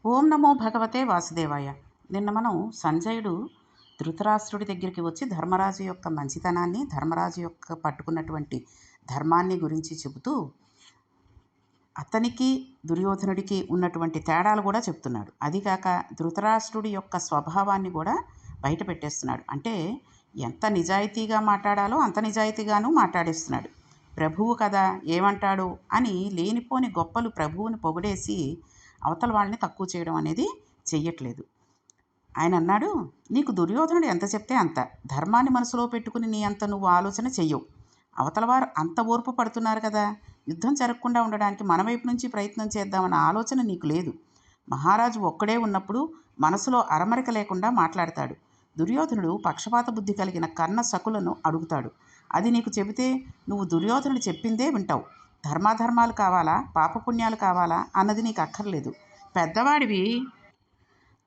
ఓం నమో భగవతే వాసుదేవాయ. నిన్న మనం సంజయుడు ధృతరాష్ట్రుడి దగ్గరికి వచ్చి ధర్మరాజు యొక్క మంచితనాన్ని, ధర్మరాజు యొక్క పట్టుకున్నటువంటి ధర్మాన్ని గురించి చెబుతూ అతనికి దుర్యోధనుడికి ఉన్నటువంటి తేడాలు కూడా చెప్తున్నాడు. అదికాక ధృతరాష్ట్రుడి యొక్క స్వభావాన్ని కూడా బయట పెట్టేస్తున్నాడు. అంటే ఎంత నిజాయితీగా మాట్లాడాలో అంత నిజాయితీగాను మాట్లాడేస్తున్నాడు. ప్రభువు కదా ఏమంటాడు అని లేనిపోని గొప్పలు ప్రభువుని పొగిడేసి అవతల వాళ్ళని తక్కువ చేయడం అనేది చెయ్యట్లేదు. ఆయన అన్నాడు, నీకు దుర్యోధనుడు ఎంత చెప్తే అంత, ధర్మాన్ని మనసులో పెట్టుకుని నీ అంత నువ్వు ఆలోచన చెయ్యవు. అవతల వారు అంత ఓర్పు పడుతున్నారు కదా, యుద్ధం జరగకుండా ఉండడానికి మన వైపు నుంచి ప్రయత్నం చేద్దామన్న ఆలోచన నీకు లేదు. మహారాజు ఒక్కడే ఉన్నప్పుడు మనసులో అరమరిక లేకుండా మాట్లాడతాడు. దుర్యోధనుడు పక్షపాత బుద్ధి కలిగిన కన్న సకులను అడుగుతాడు. అది నీకు చెబితే నువ్వు దుర్యోధనుడు చెప్పిందే వింటావు. ధర్మాధర్మాలు కావాలా, పాపపుణ్యాలు కావాలా అన్నది నీకు అక్కర్లేదు. పెద్దవాడివి,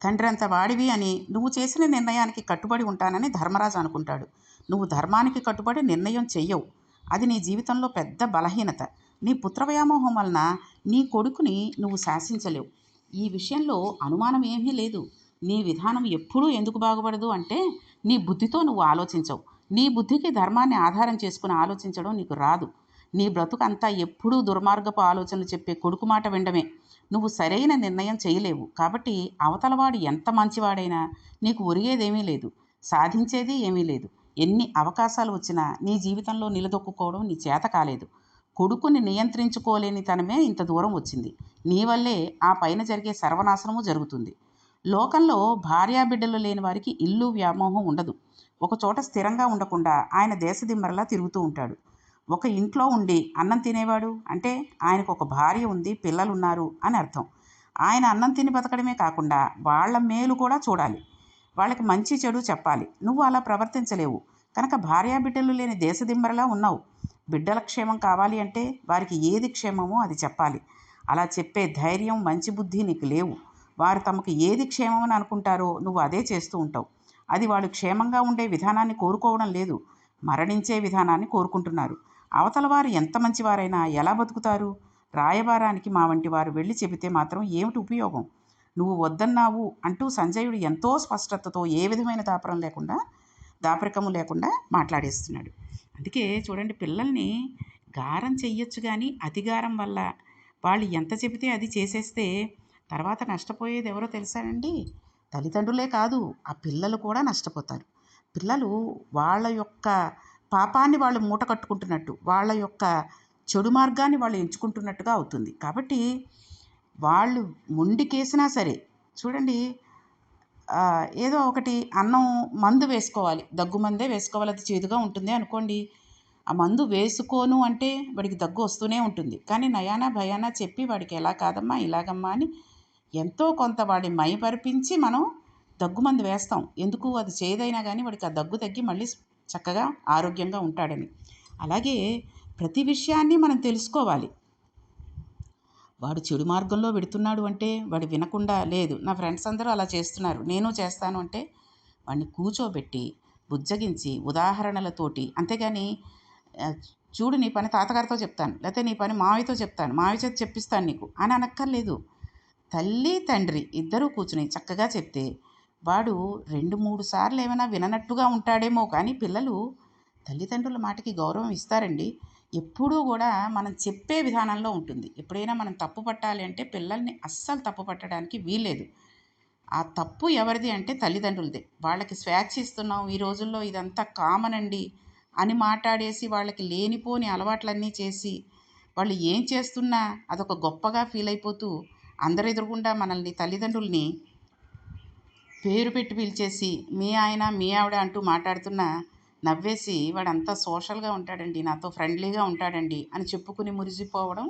తండ్రంత వాడివి అని నువ్వు చేసిన నిర్ణయానికి కట్టుబడి ఉంటానని ధర్మరాజు అనుకుంటాడు. నువ్వు ధర్మానికి కట్టుబడి నిర్ణయం చెయ్యవు. అది నీ జీవితంలో పెద్ద బలహీనత. నీ పుత్రవ్యామోహం వలన నీ కొడుకుని నువ్వు శాసించలేవు. ఈ విషయంలో అనుమానం ఏమీ లేదు. నీ విధానం ఎప్పుడూ ఎందుకు బాగుపడదు అంటే నీ బుద్ధితో నువ్వు ఆలోచించవు. నీ బుద్ధికి ధర్మాన్ని ఆధారం చేసుకుని ఆలోచించడం నీకు రాదు. నీ బ్రతుకంతా ఎప్పుడూ దుర్మార్గపు ఆలోచనలు చెప్పే కొడుకు మాట వినడమే. నువ్వు సరైన నిర్ణయం చేయలేవు. కాబట్టి అవతలవాడు ఎంత మంచివాడైనా నీకు ఒరిగేదేమీ లేదు, సాధించేది ఏమీ లేదు. ఎన్ని అవకాశాలు వచ్చినా నీ జీవితంలో నిలదొక్కుకోవడం నీ చేత కాలేదు. కొడుకుని నియంత్రించుకోలేని తనమే ఇంత దూరం వచ్చింది. నీ వల్లే ఆ పైన జరిగే సర్వనాశనము జరుగుతుంది. లోకంలో భార్యాబిడ్డలు లేని వారికి ఇల్లు వ్యామోహం ఉండదు. ఒకచోట స్థిరంగా ఉండకుండా ఆయన దేశదిమ్మరలా తిరుగుతూ ఉంటాడు. ఒక ఇంట్లో ఉండి అన్నం తినేవాడు అంటే ఆయనకు ఒక భార్య ఉంది, పిల్లలున్నారు అని అర్థం. ఆయన అన్నం తిని బతకడమే కాకుండా వాళ్ళ మేలు కూడా చూడాలి, వాళ్ళకి మంచి చెడు చెప్పాలి. నువ్వు అలా ప్రవర్తించలేవు కనుక భార్యాబిడ్డలు లేని దేశదిమ్మరలా ఉన్నావు. బిడ్డల క్షేమం కావాలి అంటే వారికి ఏది క్షేమమో అది చెప్పాలి. అలా చెప్పే ధైర్యం, మంచి బుద్ధి నీకు లేవు. వారు తమకు ఏది క్షేమమని అనుకుంటారో నువ్వు అదే చేస్తూ ఉంటావు. అది వాళ్ళు క్షేమంగా ఉండే విధానాన్ని కోరుకోవడం లేదు, మరణించే విధానాన్ని కోరుకుంటున్నారు. అవతల వారు ఎంత మంచివారైనా ఎలా బతుకుతారు? రాయబారానికి మా వంటి వారు వెళ్ళి చెబితే మాత్రం ఏమిటి ఉపయోగం? నువ్వు వద్దన్నావు అంటూ సంజయుడు ఎంతో స్పష్టతతో ఏ విధమైన దాపరికము లేకుండా మాట్లాడేస్తున్నాడు. అందుకే చూడండి, పిల్లల్ని గారం చెయ్యొచ్చు కానీ అతిగారం వల్ల వాళ్ళు ఎంత చెబితే అది చేసేస్తే తర్వాత నష్టపోయేది ఎవరో తెలుసానండి? తల్లిదండ్రులే కాదు, ఆ పిల్లలు కూడా నష్టపోతారు. పిల్లలు వాళ్ళ యొక్క పాపాన్ని వాళ్ళు మూట కట్టుకుంటున్నట్టు, వాళ్ళ యొక్క చెడు మార్గాన్ని వాళ్ళు ఎంచుకుంటున్నట్టుగా అవుతుంది. కాబట్టి వాళ్ళు మొండికేసినా సరే చూడండి, ఏదో ఒకటి అన్నం మందు వేసుకోవాలి, దగ్గు మందే వేసుకోవాలి, అది చేదుగా ఉంటుంది అనుకోండి. ఆ మందు వేసుకోను అంటే వాడికి దగ్గు వస్తూనే ఉంటుంది. కానీ నయానా భయానా చెప్పి వాడికి ఎలా కాదమ్మా ఇలాగమ్మా అని ఎంతో కొంత వాడి మైమరిపించి మనం దగ్గుమందు వేస్తాం. ఎందుకు? అది చేదైనా కానీ వాడికి ఆ దగ్గు తగ్గి మళ్ళీ చక్కగా ఆరోగ్యంగా ఉంటాడని. అలాగే ప్రతి విషయాన్ని మనం తెలుసుకోవాలి. వాడు చెడు మార్గంలో వెడుతున్నాడు అంటే వాడు వినకుండా లేదు, నా ఫ్రెండ్స్ అందరూ అలా చేస్తున్నారు నేను చేస్తాను అంటే వాడిని కూర్చోబెట్టి బుజ్జగించి ఉదాహరణలతోటి, అంతేగాని చూడు నీ పని తాతగారితో చెప్తాను, లేకపోతే నీ పని మావయ్యతో చెప్తాను, మావయ్య చేత చెప్పిస్తాను నీకు అని అనక్కర్లేదు. తల్లి తండ్రి ఇద్దరూ కూర్చుని చక్కగా చెప్తే వాడు 2-3 సార్లు ఏమైనా విననట్టుగా ఉంటాడేమో, కానీ పిల్లలు తల్లిదండ్రుల మాటకి గౌరవం ఇస్తారండి. ఎప్పుడూ కూడా మనం చెప్పే విధానంలో ఉంటుంది. ఎప్పుడైనా మనం తప్పు పట్టాలి అంటే పిల్లల్ని అస్సలు తప్పు పట్టడానికి వీల్లేదు. ఆ తప్పు ఎవరిది అంటే తల్లిదండ్రులదే. వాళ్ళకి స్వేచ్ఛ ఇస్తున్నాం ఈ రోజుల్లో, ఇదంతా కామన్ అండి అని మాట్లాడేసి వాళ్ళకి లేనిపోని అలవాట్లన్నీ చేసి వాళ్ళు ఏం చేస్తున్నా అదొక గొప్పగా ఫీల్ అయిపోతూ అందరి ఎదురుగుండా మనల్ని తల్లిదండ్రుల్ని పేరు పెట్టి పిలిచేసి మీ ఆయన మీ ఆవిడ అంటూ మాట్లాడుతున్నా నవ్వేసి వాడంతా సోషల్గా ఉంటాడండి, నాతో ఫ్రెండ్లీగా ఉంటాడండి అని చెప్పుకుని మురిసిపోవడం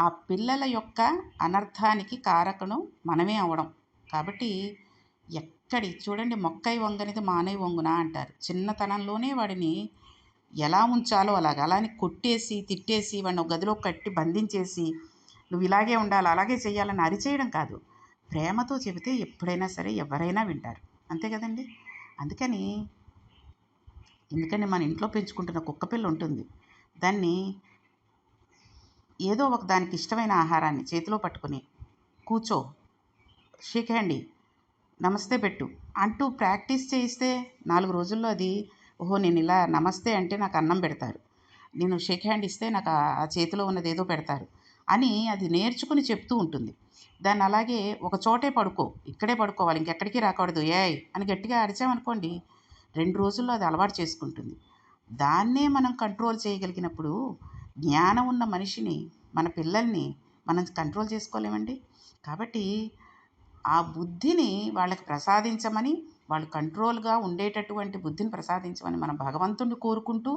ఆ పిల్లల యొక్క అనర్థానికి కారకను మనమే అవడం. కాబట్టి ఎక్కడి చూడండి, మొక్కై వంగనిది మానై వంగునా అంటారు. చిన్నతనంలోనే వాడిని ఎలా ఉంచాలో అలాని కొట్టేసి తిట్టేసి వాడిని ఒక గదిలో కట్టి బంధించేసి నువ్వు ఇలాగే ఉండాలి అలాగే చేయాలని అరిచేయడం కాదు, ప్రేమతో చెబితే ఎప్పుడైనా సరే ఎవరైనా వింటారు. అంతే కదండి. అందుకని ఎందుకని మన ఇంట్లో పెంచుకుంటున్న కుక్క పిల్ల ఉంటుంది, దాన్ని ఏదో ఒక దానికి ఇష్టమైన ఆహారాన్ని చేతిలో పట్టుకుని కూర్చో, షేక్ హ్యాండ్ నమస్తే పెట్టు అంటూ ప్రాక్టీస్ చేయిస్తే 4 రోజుల్లో అది ఓహో నేను ఇలా నమస్తే అంటే నాకు అన్నం పెడతారు, నేను షేక్ హ్యాండ్ ఇస్తే నాకు ఆ చేతిలో ఉన్నది ఏదో పెడతారు అని అది నేర్చుకుని చెప్తూ ఉంటుంది. దాన్ని అలాగే ఒక చోటే పడుకో, ఇక్కడే పడుకోవాలి, ఇంకెక్కడికి రాకూడదు ఏయ్ అని గట్టిగా అరిచామనుకోండి, 2 రోజుల్లో అది అలవాటు చేసుకుంటుంది. దాన్నే మనం కంట్రోల్ చేయగలిగినప్పుడు జ్ఞానం ఉన్న మనిషిని, మన పిల్లల్ని మనం కంట్రోల్ చేసుకోలేమండి. కాబట్టి ఆ బుద్ధిని వాళ్ళకి ప్రసాదించమని, వాళ్ళు కంట్రోల్గా ఉండేటటువంటి బుద్ధిని ప్రసాదించమని మనం భగవంతుడిని కోరుకుంటూ,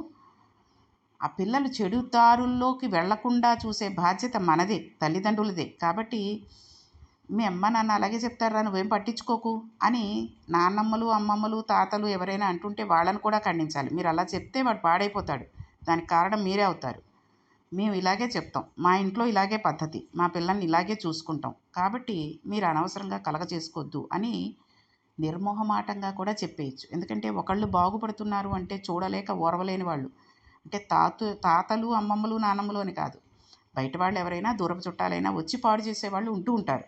ఆ పిల్లలు చెడు దారుల్లోకి వెళ్లకుండా చూసే బాధ్యత మనదే, తల్లిదండ్రులదే. కాబట్టి మీ అమ్మ నాన్న అలాగే చెప్తారా, నువ్వేం పట్టించుకోకు అని నాన్నమ్మలు అమ్మమ్మలు తాతలు ఎవరైనా అంటుంటే వాళ్ళని కూడా ఖండించాలి. మీరు అలా చెప్తే వాడు పాడైపోతాడు, దానికి కారణం మీరే అవుతారు. మేము ఇలాగే చెప్తాం, మా ఇంట్లో ఇలాగే పద్ధతి, మా పిల్లల్ని ఇలాగే చూసుకుంటాం, కాబట్టి మీరు అనవసరంగా కలగజేసుకోవద్దు అని నిర్మోహమాటంగా కూడా చెప్పేయచ్చు. ఎందుకంటే ఒకళ్ళు బాగుపడుతున్నారు అంటే చూడలేక ఓర్వలేని వాళ్ళు, అంటే తాతలు అమ్మమ్మలు నానమ్మలు అని కాదు, బయట వాళ్ళు ఎవరైనా దూరపు చుట్టాలైనా వచ్చి పాడు చేసేవాళ్ళు ఉంటూ ఉంటారు.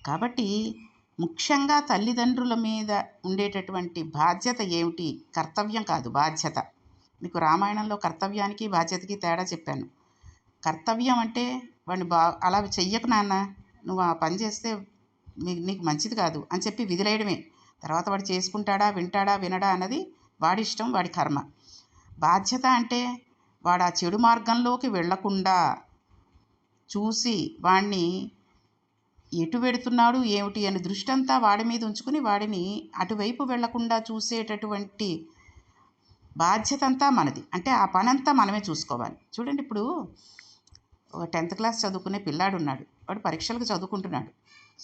కాబట్టి ముఖ్యంగా తల్లిదండ్రుల మీద ఉండేటటువంటి బాధ్యత ఏమిటి, కర్తవ్యం కాదు బాధ్యత. మీకు రామాయణంలో కర్తవ్యానికి బాధ్యతకి తేడా చెప్పాను. కర్తవ్యం అంటే వాడిని అలా చెయ్యకు నాన్న, నువ్వు ఆ పని చేస్తే నీకు మంచిది కాదు అని చెప్పి విదిలేయడమే. తర్వాత వాడు చేసుకుంటాడా వింటాడా వినడా అన్నది వాడి ఇష్టం, వాడి కర్మ. బాధ్యత అంటే వాడు ఆ చెడు మార్గంలోకి వెళ్లకుండా చూసి వాడిని ఎటు వెడుతున్నాడు ఏమిటి అని దృష్టి అంతా వాడి మీద ఉంచుకుని వాడిని అటువైపు వెళ్లకుండా చూసేటటువంటి బాధ్యత అంతా మనది. అంటే ఆ పని అంతా మనమే చూసుకోవాలి. చూడండి, ఇప్పుడు 10th క్లాస్ చదువుకునే పిల్లాడు ఉన్నాడు, వాడు పరీక్షలకు చదువుకుంటున్నాడు.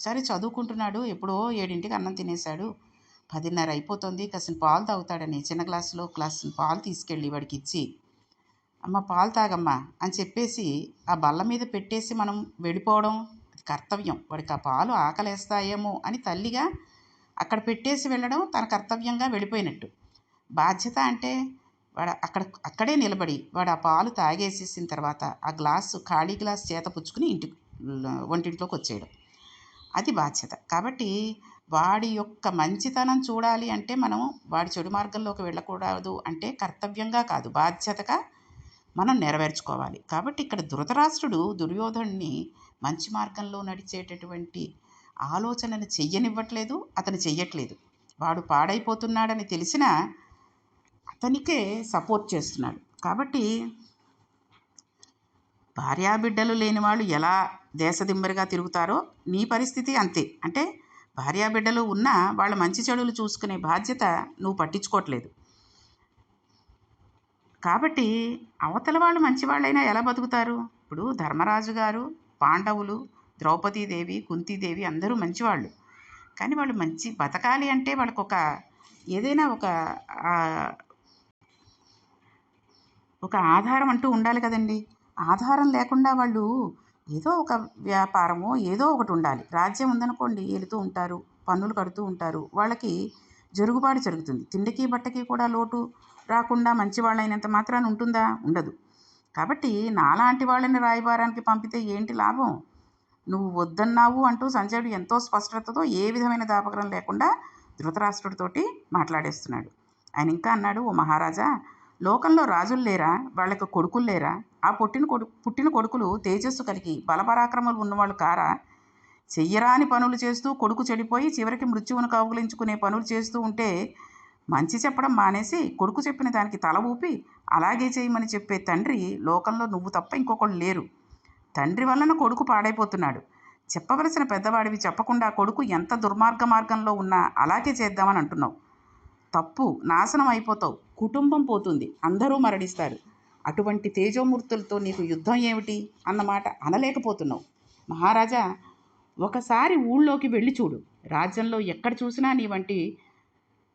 సరే చదువుకుంటున్నాడు, ఎప్పుడో 7ంటికి అన్నం తినేశాడు, 10:30 అయిపోతుంది, కాసిన పాలు తాగుతాడని చిన్న గ్లాసులో పాలు తీసుకెళ్ళి వాడికి ఇచ్చి, అమ్మ పాలు తాగమ్మా అని చెప్పేసి ఆ బల్ల మీద పెట్టేసి మనం వెళ్ళిపోవడం అది కర్తవ్యం. వాడికి ఆ పాలు ఆకలేస్తాయేమో అని తల్లిగా అక్కడ పెట్టేసి వెళ్ళడం తన కర్తవ్యంగా వెళ్ళిపోయినట్టు. బాధ్యత అంటే వాడు అక్కడే నిలబడి వాడు ఆ పాలు తాగేసేసిన తర్వాత ఆ ఖాళీ గ్లాసు చేత పుచ్చుకుని వంటింట్లోకి వచ్చేయడం, అది బాధ్యత. కాబట్టి వాడి యొక్క మంచితనం చూడాలి అంటే మనం వాడి చెడు మార్గంలోకి వెళ్ళకూడదు అంటే కర్తవ్యంగా కాదు బాధ్యతగా మనం నెరవేర్చుకోవాలి. కాబట్టి ఇక్కడ ధృతరాష్ట్రుడు దుర్యోధనుడిని మంచి మార్గంలో నడిచేటటువంటి ఆలోచనను చెయ్యనివ్వట్లేదు, అతను చెయ్యట్లేదు. వాడు పాడైపోతున్నాడని తెలిసినా అతనికే సపోర్ట్ చేస్తున్నాడు. కాబట్టి భార్యాబిడ్డలు లేని వాళ్ళు ఎలా దేశదిమ్మరిగా తిరుగుతారో నీ పరిస్థితి అంతే. అంటే భార్యాబిడ్డలు ఉన్నా వాళ్ళ మంచి చెడులు చూసుకునే బాధ్యత నువ్వు పట్టించుకోవట్లేదు. కాబట్టి అవతల వాళ్ళు మంచివాళ్ళైనా ఎలా బతుకుతారు? ఇప్పుడు ధర్మరాజు గారు, పాండవులు, ద్రౌపదీదేవి, కుంతీదేవి అందరూ మంచివాళ్ళు. కానీ వాళ్ళు మంచి బతకాలి అంటే వాళ్ళకొక ఏదైనా ఒక ఆధారం అంటూ ఉండాలి కదండి. ఆధారం లేకుండా వాళ్ళు ఏదో ఒక వ్యాపారమో ఏదో ఒకటి ఉండాలి. రాజ్యం ఉందనుకోండి, వెళుతూ ఉంటారు, పన్నులు కడుతూ ఉంటారు, వాళ్ళకి జరుగుబాటు జరుగుతుంది. తిండికి బట్టకి కూడా లోటు రాకుండా మంచివాళ్ళైనంత మాత్రాన ఉంటుందా? ఉండదు. కాబట్టి నాలాంటి వాళ్ళని రాయబారానికి పంపితే ఏంటి లాభం? నువ్వు వద్దన్నావు అంటూ సంజయుడు ఎంతో స్పష్టతతో ఏ విధమైన దాపకరం లేకుండా ధృతరాష్ట్రుడితోటి మాట్లాడేస్తున్నాడు. ఆయన ఇంకా అన్నాడు, ఓ మహారాజా, లోకంలో రాజులు లేరా? వాళ్ళకి కొడుకులు లేరా? ఆ పుట్టిన కొడుకులు తేజస్సు కలిగి బలపరాక్రమాలు ఉన్నవాళ్ళు కారా? చెయ్యరాని పనులు చేస్తూ కొడుకు చెడిపోయి చివరికి మృత్యువును కౌగిలించుకునే పనులు చేస్తూ ఉంటే మంచి చెప్పడం మానేసి కొడుకు చెప్పిన దానికి తల ఊపి అలాగే చేయమని చెప్పే తండ్రి లోకంలో నువ్వు తప్ప ఇంకొకళ్ళు లేరు. తండ్రి వలన కొడుకు పాడైపోతున్నాడు, చెప్పవలసిన పెద్దవాడివి చెప్పకుండా కొడుకు ఎంత దుర్మార్గ మార్గంలో ఉన్నా అలాగే చేద్దామని అంటున్నావు. తప్పు, నాశనం అయిపోతావు, కుటుంబం పోతుంది, అందరూ మరణిస్తారు. అటువంటి తేజోమూర్తులతో నీకు యుద్ధం ఏమిటి అన్నమాట అనలేకపోతున్నావు. మహారాజా, ఒకసారి ఊళ్ళోకి వెళ్ళి చూడు, రాజ్యంలో ఎక్కడ చూసినా నీ వంటి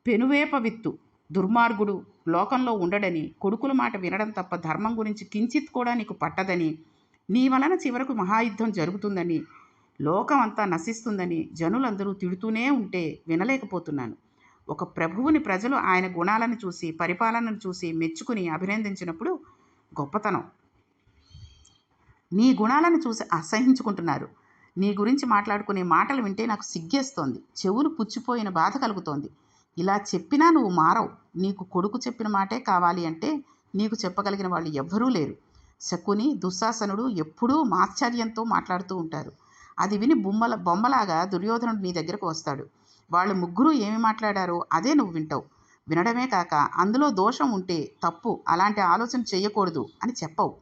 పెనువేప విత్తు దుర్మార్గుడు లోకంలో ఉండడని, కొడుకుల మాట వినడం తప్ప ధర్మం గురించి కించిత్ కూడా నీకు పట్టదని, నీ వలన చివరకు మహాయుద్ధం జరుగుతుందని, లోకం అంతా నశిస్తుందని జనులందరూ తిడుతూనే ఉంటే వినలేకపోతున్నాను. ఒక ప్రభువుని ప్రజలు ఆయన గుణాలను చూసి పరిపాలనను చూసి మెచ్చుకుని అభినందించినప్పుడు గొప్పతనం. నీ గుణాలను చూసి అసహించుకుంటున్నారు. నీ గురించి మాట్లాడుకునే మాటలు వింటే నాకు సిగ్గేస్తోంది. చెవులు పుచ్చిపోయిన బాధ కలుగుతోంది. ఇలా చెప్పినా నువ్వు మారవు. నీకు కొడుకు చెప్పిన మాటే కావాలి అంటే నీకు చెప్పగలిగిన వాళ్ళు ఎవ్వరూ లేరు. శకుని, దుశ్శాసనుడు ఎప్పుడూ మాత్సర్యంతో మాట్లాడుతూ ఉంటారు. అది విని బొమ్మలాగా దుర్యోధనుడు నీ దగ్గరకు వస్తాడు. వాళ్ళు ముగ్గురు ఏమి మాట్లాడారో అదే నువ్వు వింటావు. వినడమే కాక అందులో దోషం ఉంటే తప్పు, అలాంటి ఆలోచన చేయకూడదు అని చెప్పవు.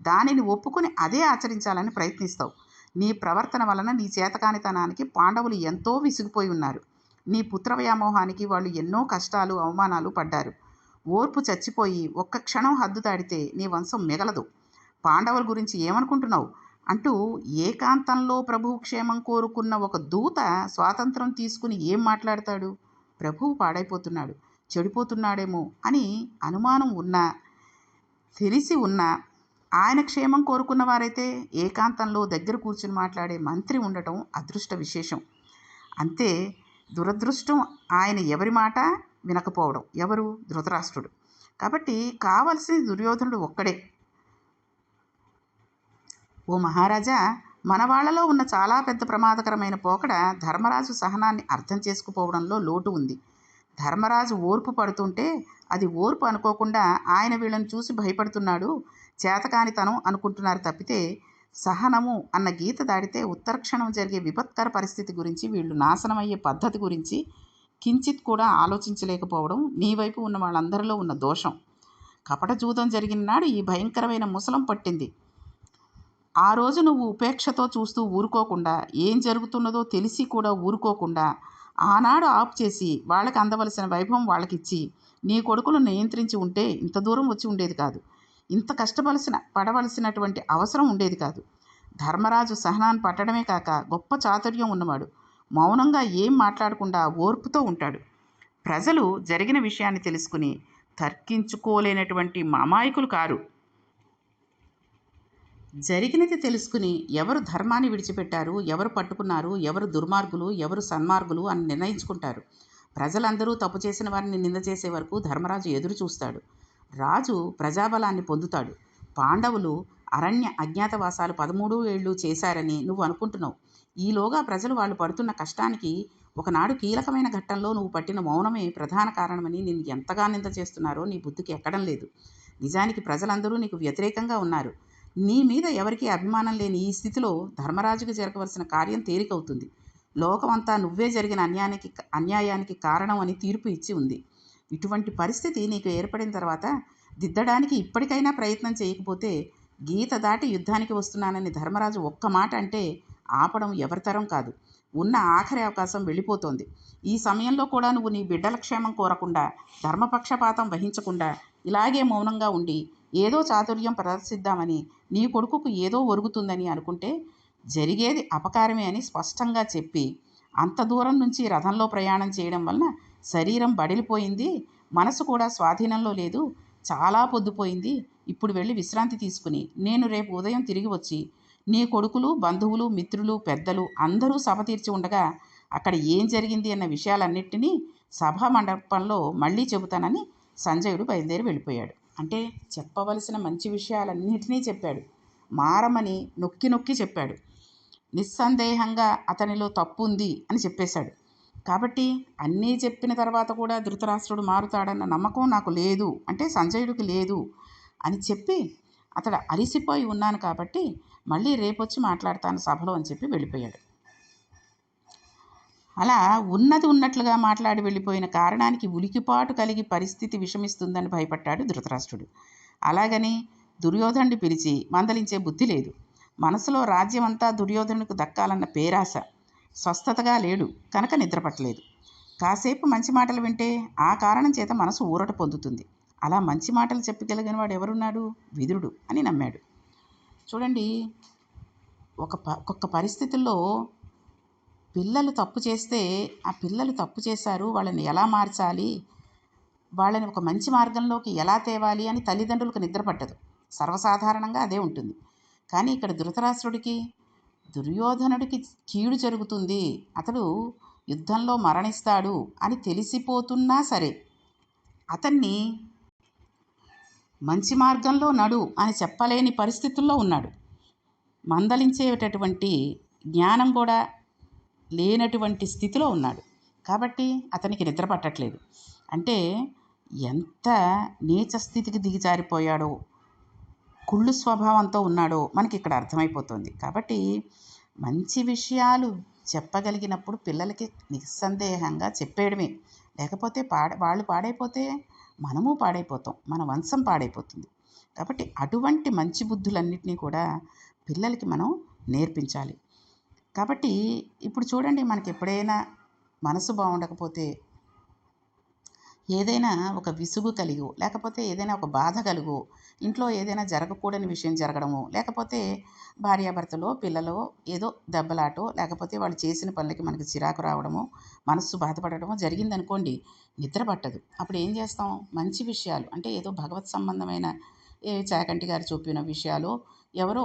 దానిని ఒప్పుకొని అదే ఆచరించాలని ప్రయత్నిస్తావు. నీ ప్రవర్తన వలన నీ చేతకానితనానికి పాండవులు ఎంతో విసిగిపోయి ఉన్నారు. నీ పుత్ర వ్యామోహానికి వాళ్ళు ఎన్నో కష్టాలు, అవమానాలు పడ్డారు. ఓర్పు చచ్చిపోయి ఒక్క క్షణం హద్దు దాటితే నీ వంశం మిగలదు. పాండవుల గురించి ఏమనుకుంటున్నావు అంటూ ఏకాంతంలో ప్రభువు క్షేమం కోరుకున్న ఒక దూత స్వాతంత్రం తీసుకుని ఏం మాట్లాడతాడు? ప్రభువు పాడైపోతున్నాడు, చెడిపోతున్నాడేమో అని అనుమానం ఉన్నా, తెలిసి ఉన్నా, ఆయన క్షేమం కోరుకున్న వారైతే ఏకాంతంలో దగ్గర కూర్చుని మాట్లాడే మంత్రి ఉండటం అదృష్ట విశేషం. అంతే. దురదృష్టం ఆయన ఎవరి మాట వినకపోవడం. ఎవరు? ధృతరాష్ట్రుడు. కాబట్టి కావలసింది దుర్యోధనుడు ఒక్కడే. ఓ మహారాజా, మన వాళ్ళలో ఉన్న చాలా పెద్ద ప్రమాదకరమైన పోకడ ధర్మరాజు సహనాన్ని అర్థం చేసుకుపోవడంలో లోటు ఉంది. ధర్మరాజు ఓర్పు పడుతుంటే అది ఓర్పు అనుకోకుండా ఆయన వీళ్ళని చూసి భయపడుతున్నాడు, చేతకానితనం అనుకుంటున్నారు తప్పితే సహనము అన్న గీత దాటితే ఉత్తరక్షణం జరిగే విపత్కర పరిస్థితి గురించి, వీళ్ళు నాశనమయ్యే పద్ధతి గురించి కించిత్ కూడా ఆలోచించలేకపోవడం నీ వైపు ఉన్న వాళ్ళందరిలో ఉన్న దోషం. కపట జూదం జరిగిన నాడు ఈ భయంకరమైన ముసలం పట్టింది. ఆ రోజు నువ్వు ఉపేక్షతో చూస్తూ ఊరుకోకుండా, ఏం జరుగుతున్నదో తెలిసి కూడా ఊరుకోకుండా ఆనాడు ఆపు చేసి వాళ్ళకి అందవలసిన వైభవం వాళ్ళకిచ్చి నీ కొడుకును నియంత్రించి ఉంటే ఇంత దూరం వచ్చి ఉండేది కాదు. ఇంత పడవలసినటువంటి అవసరం ఉండేది కాదు. ధర్మరాజు సహనాన్ని పట్టడమే కాక గొప్ప చాతుర్యం ఉన్నవాడు. మౌనంగా ఏం మాట్లాడకుండా ఓర్పుతో ఉంటాడు. ప్రజలు జరిగిన విషయాన్ని తెలుసుకుని తర్కించుకోలేనటువంటి అమాయకులు కారు. జరిగినది తెలుసుకుని ఎవరు ధర్మాన్ని విడిచిపెట్టారు, ఎవరు పట్టుకున్నారు, ఎవరు దుర్మార్గులు, ఎవరు సన్మార్గులు అని నిర్ణయించుకుంటారు. ప్రజలందరూ తప్పు చేసిన వారిని నింద చేసే వరకు ధర్మరాజు ఎదురు చూస్తాడు. రాజు ప్రజాబలాన్ని పొందుతాడు. పాండవులు అరణ్య అజ్ఞాతవాసాలు 13 ఏళ్ళు చేశారని నువ్వు అనుకుంటున్నావు. ఈలోగా ప్రజలు వాళ్ళు పడుతున్న కష్టానికి ఒకనాడు కీలకమైన ఘట్టంలో నువ్వు పట్టిన మౌనమే ప్రధాన కారణమని నిన్ను ఎంతగా నింద చేస్తున్నారో నీ బుద్ధికి ఎక్కడం లేదు. నిజానికి ప్రజలందరూ నీకు వ్యతిరేకంగా ఉన్నారు. నీ మీద ఎవరికీ అభిమానం లేని ఈ స్థితిలో ధర్మరాజుకు జరగవలసిన కార్యం తేలికవుతుంది. లోకమంతా నువ్వే జరిగిన అన్యాయానికి కారణం అని తీర్పు ఇచ్చి ఉంది. ఇటువంటి పరిస్థితి నీకు ఏర్పడిన తర్వాత దిద్దడానికి ఇప్పటికైనా ప్రయత్నం చేయకపోతే గీత దాటి యుద్ధానికి వస్తున్నానని ధర్మరాజు ఒక్క మాట అంటే ఆపడం ఎవరితరం కాదు. ఉన్న ఆఖరి అవకాశం వెళ్ళిపోతోంది. ఈ సమయంలో కూడా నువ్వు నీ బిడ్డల క్షేమం కోరకుండా, ధర్మపక్షపాతం వహించకుండా ఇలాగే మౌనంగా ఉండి ఏదో చాతుర్యం ప్రదర్శిద్దామని, నీ కొడుకుకు ఏదో ఒరుగుతుందని అనుకుంటే జరిగేది అపకారమే అని స్పష్టంగా చెప్పి అంత దూరం నుంచి రథంలో ప్రయాణం చేయడం వలన శరీరం బడిలిపోయింది, మనసు కూడా స్వాధీనంలో లేదు, చాలా పొద్దుపోయింది. ఇప్పుడు వెళ్ళి విశ్రాంతి తీసుకుని నేను రేపు ఉదయం తిరిగి వచ్చి నీ కొడుకులు, బంధువులు, మిత్రులు, పెద్దలు అందరూ సభ తీర్చి ఉండగా అక్కడ ఏం జరిగింది అన్న విషయాలన్నిటినీ సభా మండపంలో మళ్ళీ చెబుతానని సంజయుడు బయలుదేరి వెళ్ళిపోయాడు. అంటే చెప్పవలసిన మంచి విషయాలన్నిటినీ చెప్పాడు. మారమని నొక్కి నొక్కి చెప్పాడు. నిస్సందేహంగా అతనిలో తప్పు ఉంది అని చెప్పేశాడు. కాబట్టి అన్నీ చెప్పిన తర్వాత కూడా ధృతరాష్ట్రుడు మారుతాడన్న నమ్మకం నాకు లేదు, అంటే సంజయుడికి లేదు అని చెప్పి అతడు అలిసిపోయి ఉన్నాను కాబట్టి మళ్ళీ రేపొచ్చి మాట్లాడతాను సభలో అని చెప్పి వెళ్ళిపోయాడు. అలా ఉన్నది ఉన్నట్లుగా మాట్లాడి వెళ్ళిపోయిన కారణానికి ఉలికిపాటు కలిగి పరిస్థితి విషమిస్తుందని భయపడ్డాడు ధృతరాష్ట్రుడు. అలాగని దుర్యోధనుడి పిలిచి మందలించే బుద్ధి లేదు. మనసులో రాజ్యమంతా దుర్యోధనుడికి దక్కాలన్న పేరాశ. స్వస్థతగా లేడు కనుక నిద్రపట్టలేదు. కాసేపు మంచి మాటలు వింటే ఆ కారణం చేత మనసు ఊరట పొందుతుంది. అలా మంచి మాటలు చెప్పగలిగిన వాడు ఎవరున్నాడు? విదురుడు అని నమ్మాడు. చూడండి, ఒక్కొక్క పరిస్థితుల్లో పిల్లలు తప్పు చేస్తే ఆ పిల్లలు తప్పు చేశారు, వాళ్ళని ఎలా మార్చాలి, వాళ్ళని ఒక మంచి మార్గంలోకి ఎలా తేవాలి అని తల్లిదండ్రులకు నిద్ర పట్టదు. సర్వసాధారణంగా అదే ఉంటుంది. కానీ ఇక్కడ ధృతరాష్ట్రుడికి, దుర్యోధనుడికి కీడు జరుగుతుంది, అతడు యుద్ధంలో మరణిస్తాడు అని తెలిసిపోతున్నా సరే అతన్ని మంచి మార్గంలో నడు అని చెప్పలేని పరిస్థితుల్లో ఉన్నాడు. మందలించేటటువంటి జ్ఞానం కూడా లేనటువంటి స్థితిలో ఉన్నాడు. కాబట్టి అతనికి నిద్ర పట్టట్లేదు. అంటే ఎంత నీచ స్థితికి దిగజారిపోయాడో, కుళ్ళు స్వభావంతో ఉన్నాడో మనకి ఇక్కడ అర్థమైపోతుంది. కాబట్టి మంచి విషయాలు చెప్పగలిగినప్పుడు పిల్లలకి నిస్సందేహంగా చెప్పేయడమే. లేకపోతే వాళ్ళు పాడైపోతే మనము పాడైపోతాం, మన వంశం పాడైపోతుంది. కాబట్టి అటువంటి మంచి బుద్ధులన్నిటినీ కూడా పిల్లలకి మనం నేర్పించాలి. కాబట్టి ఇప్పుడు చూడండి, మనకి ఎప్పుడైనా మనసు బాగుండకపోతే, ఏదైనా ఒక విసుగు కలిగో, లేకపోతే ఏదైనా ఒక బాధ కలుగో, ఇంట్లో ఏదైనా జరగకూడని విషయం జరగడమో, లేకపోతే భార్యాభర్తలో పిల్లలో ఏదో దెబ్బలాటో, లేకపోతే వాళ్ళు చేసిన పనులకి మనకి చిరాకు రావడమో, మనస్సు బాధపడటమో జరిగిందనుకోండి, నిద్ర పట్టదు. అప్పుడు ఏం చేస్తాం? మంచి విషయాలు అంటే ఏదో భగవత్ సంబంధమైన చాగంటి గారు చెప్పిన విషయాలు, ఎవరో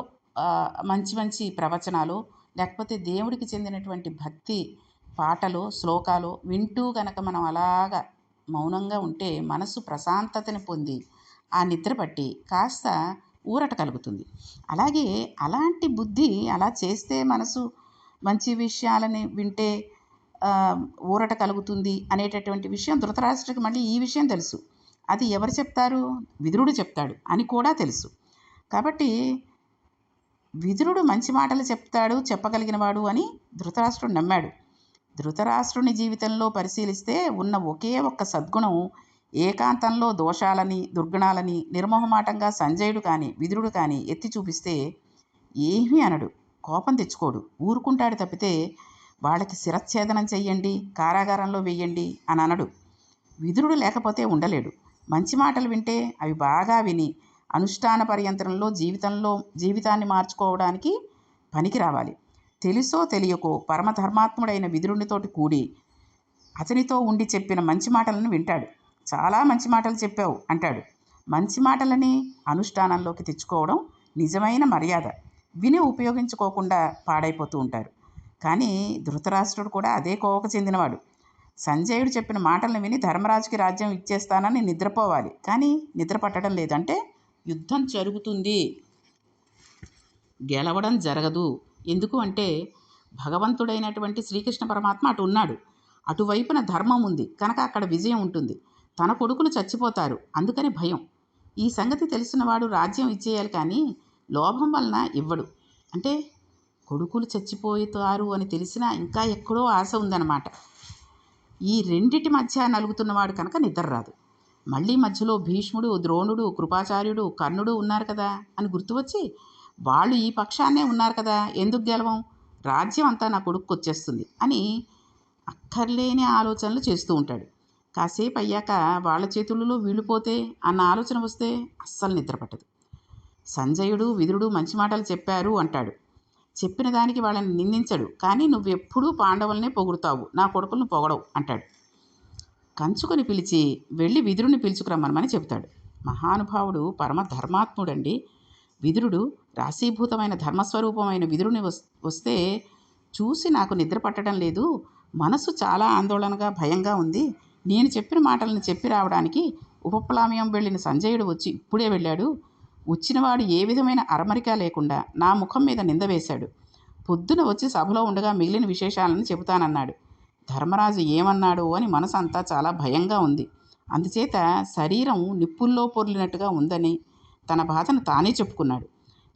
మంచి మంచి ప్రవచనాలు, లేకపోతే దేవుడికి చెందినటువంటి భక్తి పాటలు, శ్లోకాలు వింటూ గనక మనం అలాగా మౌనంగా ఉంటే మనసు ప్రశాంతతని పొంది ఆ నిద్ర పట్టి కాస్త ఊరట కలుగుతుంది. అలాగే అలాంటి బుద్ధి అలా చేస్తే మనసు మంచి విషయాలని వింటే ఊరట కలుగుతుంది అనేటటువంటి విషయం ధృతరాష్ట్రుడికి మళ్ళీ ఈ విషయం తెలుసు. అది ఎవరు చెప్తారు? విదురుడు చెప్తాడు అని కూడా తెలుసు. కాబట్టి విదురుడు మంచి మాటలు చెప్తాడు, చెప్పగలిగినవాడు అని ధృతరాష్ట్రుడు నమ్మాడు. ధృతరాష్ట్రుని జీవితంలో పరిశీలిస్తే ఉన్న ఒకే ఒక్క సద్గుణం, ఏకాంతంలో దోషాలని దుర్గుణాలని నిర్మోహమాటంగా సంజయుడు కానీ విదురుడు కానీ ఎత్తి చూపిస్తే ఏమీ అనడు, కోపం తెచ్చుకోడు, ఊరుకుంటాడు తప్పితే వాళ్ళకి శిరచ్ఛేదనం చెయ్యండి, కారాగారంలో వెయ్యండి అని అనడు. విదురుడు లేకపోతే ఉండలేడు. మంచి మాటలు వింటే అవి బాగా విని అనుష్ఠాన పర్యంతరంలో జీవితాన్ని మార్చుకోవడానికి పనికి రావాలి. తెలుసో తెలియకో పరమధర్మాత్ముడైన విదురునితోటి కూడి అతనితో ఉండి చెప్పిన మంచి మాటలను వింటాడు. చాలా మంచి మాటలు చెప్పావు అంటాడు. మంచి మాటలని అనుష్ఠానంలోకి తెచ్చుకోవడం నిజమైన మర్యాద. విని ఉపయోగించుకోకుండా పాడైపోతూ ఉంటారు. కానీ ధృతరాష్ట్రుడు కూడా అదే కోవకు చెందినవాడు. సంజయుడు చెప్పిన మాటలను విని ధర్మరాజుకి రాజ్యం ఇచ్చేస్తానని నిద్రపోవాలి, కానీ నిద్ర పట్టడం లేదంటే యుద్ధం జరుగుతుంది, గెలవడం జరగదు. ఎందుకు అంటే భగవంతుడైనటువంటి శ్రీకృష్ణ పరమాత్మ అటు ఉన్నాడు, అటువైపున ధర్మం ఉంది కనుక అక్కడ విజయం ఉంటుంది. తన కొడుకులు చచ్చిపోతారు, అందుకని భయం. ఈ సంగతి తెలిసినవాడు రాజ్యం ఇచ్చేయాలి, కానీ లోభం వలన ఇవ్వడు. అంటే కొడుకులు చచ్చిపోతారు అని తెలిసినా ఇంకా ఎక్కడో ఆశ ఉందన్నమాట. ఈ రెండిటి మధ్య నలుగుతున్నవాడు కనుక నిద్ర రాదు. మళ్ళీ మధ్యలో భీష్ముడు, ద్రోణుడు, కృపాచార్యుడు, కర్ణుడు ఉన్నారు కదా అని గుర్తువచ్చి, వాళ్ళు ఈ పక్షాన్నే ఉన్నారు కదా, ఎందుకు గెలవం, రాజ్యం అంతా నా కొడుకు వచ్చేస్తుంది అని అక్కర్లేని ఆలోచనలు చేస్తూ ఉంటాడు. కాసేపు అయ్యాక వాళ్ళ చేతులలో వీళ్ళిపోతే అన్న ఆలోచన వస్తే అస్సలు నిద్ర పట్టదు. సంజయుడు విదురుడు మంచి మాటలు చెప్పారు అంటాడు. చెప్పిన దానికి వాళ్ళని నిందించడు, కానీ నువ్వెప్పుడూ పాండవులనే పొగుడుతావు, నా కొడుకులను పొగడవు అంటాడు. కంచుకొని పిలిచి వెళ్ళి విదురుని పిలుచుకురమ్మని చెబుతాడు. మహానుభావుడు పరమ ధర్మాత్ముడండి. విదురుడు రాశీభూతమైన ధర్మస్వరూపమైన విదురుని వస్తే చూసి నాకు నిద్ర పట్టడం లేదు, మనసు చాలా ఆందోళనగా భయంగా ఉంది. నేను చెప్పిన మాటలను చెప్పి రావడానికి ఉపప్లామ్యం వెళ్ళిన సంజయుడు వచ్చి ఇప్పుడే వెళ్ళాడు. వచ్చినవాడు ఏ విధమైన అరమరిక లేకుండా నా ముఖం మీద నింద వేశాడు. పొద్దున వచ్చి సభలో ఉండగా మిగిలిన విశేషాలను చెబుతానన్నాడు. ధర్మరాజు ఏమన్నాడో అని మనసు అంతా చాలా భయంగా ఉంది. అందుచేత శరీరం నిప్పుల్లో పొర్లినట్టుగా ఉందని తన బాధను తానే చెప్పుకున్నాడు.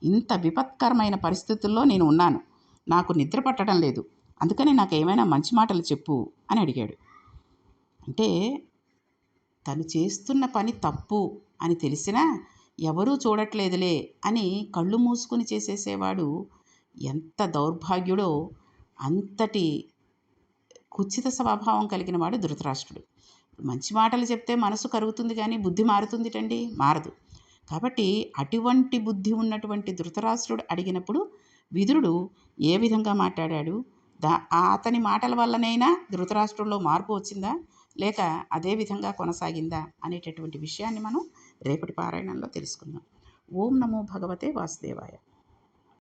ఇంత విపత్కరమైన పరిస్థితుల్లో నేను ఉన్నాను, నాకు నిద్ర పట్టడం లేదు, అందుకని నాకు ఏమైనా మంచి మాటలు చెప్పు అని అడిగాడు. అంటే తను చేస్తున్న పని తప్పు అని తెలిసినా ఎవరూ చూడట్లేదులే అని కళ్ళు మూసుకుని చేసేసేవాడు ఎంత దౌర్భాగ్యుడో, అంతటి కుచిత స్వభావం కలిగిన వాడు ధృతరాష్ట్రుడు. మంచి మాటలు చెప్తే మనసు కరుగుతుంది, కానీ బుద్ధి మారుతుందిటండి, మారదు. కాబట్టి అటువంటి బుద్ధి ఉన్నటువంటి ధృతరాష్ట్రుడు అడిగినప్పుడు విదురుడు ఏ విధంగా మాట్లాడాడు, అతని మాటల వల్లనైనా ధృతరాష్ట్రుల్లో మార్పు వచ్చిందా, లేక అదే విధంగా కొనసాగిందా అనేటటువంటి విషయాన్ని మనం రేపటి పారాయణంలో తెలుసుకుందాం. ఓం నమో భగవతే వాసుదేవాయ.